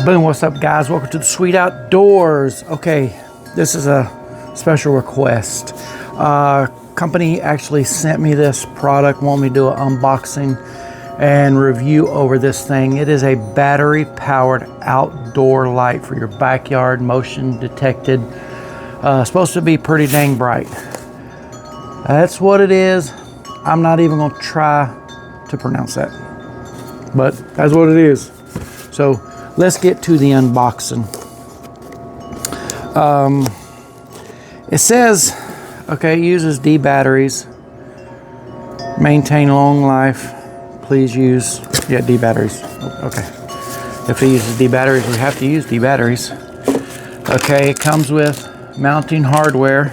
Boom, what's up guys? Welcome to the Sweet Outdoors. Okay, this is a special request. Company actually sent me this product, want me to do an unboxing and review over this thing. It is a battery powered outdoor light for your backyard, motion detected. Supposed to be pretty dang bright. That's what it is. I'm not even gonna try to pronounce that, but that's what it is. So let's get to the unboxing. It says, okay, it uses D batteries, maintain long life, please use, yeah, D batteries. Okay, if it uses D batteries, we have to use D batteries. Okay, it comes with mounting hardware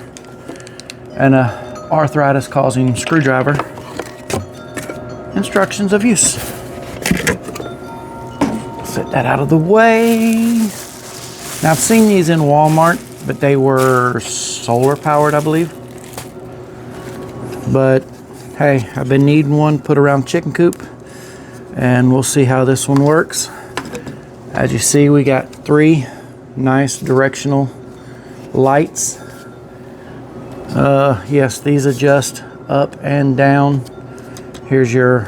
and a arthritis causing screwdriver. Instructions of use. Set that out of the way. Now I've seen these in Walmart, but they were solar powered, I believe. But hey, I've been needing one put around chicken coop, and we'll see how this one works. As you see, we got 3 nice directional lights. Yes, these adjust up and down. Here's your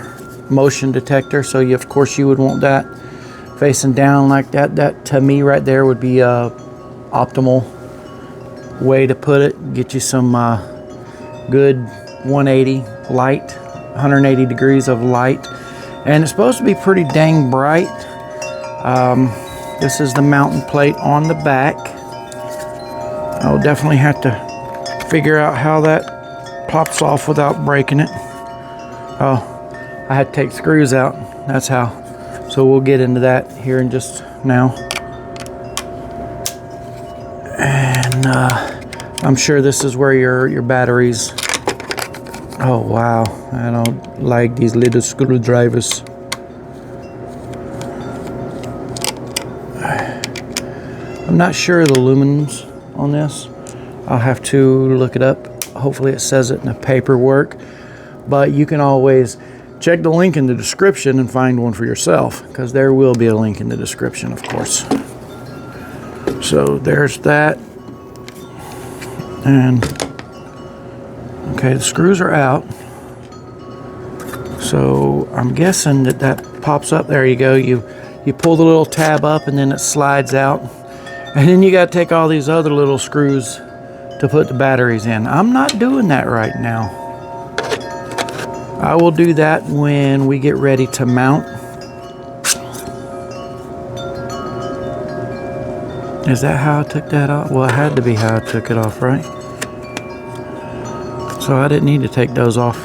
motion detector, so you, of course you would want that facing down like that. That to me right there would be a optimal way to put it. Get you some good 180 light, 180 degrees of light, and it's supposed to be pretty dang bright. This is the mounting plate on the back. I'll definitely have to figure out how that pops off without breaking it. Oh, I had to take screws out, that's how. So we'll get into that here in just now. And I'm sure this is where your batteries. Oh wow, I don't like these little screwdrivers. I'm not sure of the lumens on this. I'll have to look it up. Hopefully it says it in the paperwork, but you can always check the link in the description and find one for yourself, because there will be a link in the description, of course. So there's that. And okay, the screws are out. So I'm guessing that pops up. There you go. You pull the little tab up and then it slides out. And then you got to take all these other little screws to put the batteries in. I'm not doing that right now. I will do that when we get ready to mount. Is that how I took that off? Well, it had to be how I took it off, right? So I didn't need to take those off.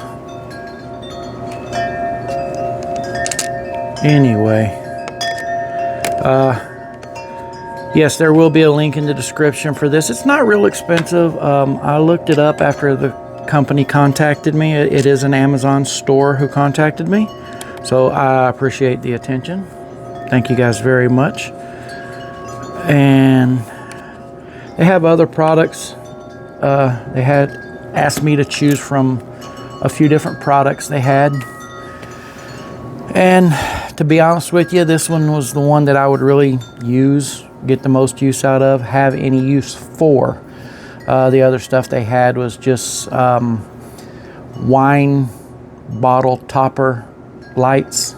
Anyway. Yes, there will be a link in the description for this. It's not real expensive. I looked it up after the company contacted me. It is an Amazon store who contacted me. So I appreciate the attention. Thank you guys very much. And they have other products. They had asked me to choose from a few different products they had. And to be honest with you, this one was the one that I would really use, get the most use out of, have any use for. The other stuff they had was just wine bottle topper lights.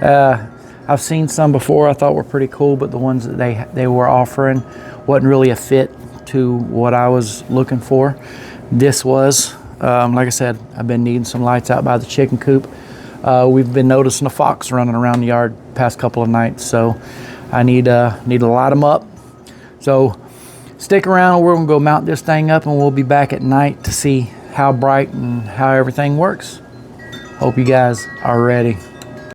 I've seen some before I thought were pretty cool, but the ones that they were offering wasn't really a fit to what I was looking for. This was, like I said, I've been needing some lights out by the chicken coop. We've been noticing a fox running around the yard past couple of nights, so I need to light them up. So stick around, we're gonna go mount this thing up and we'll be back at night to see how bright and how everything works. Hope you guys are ready.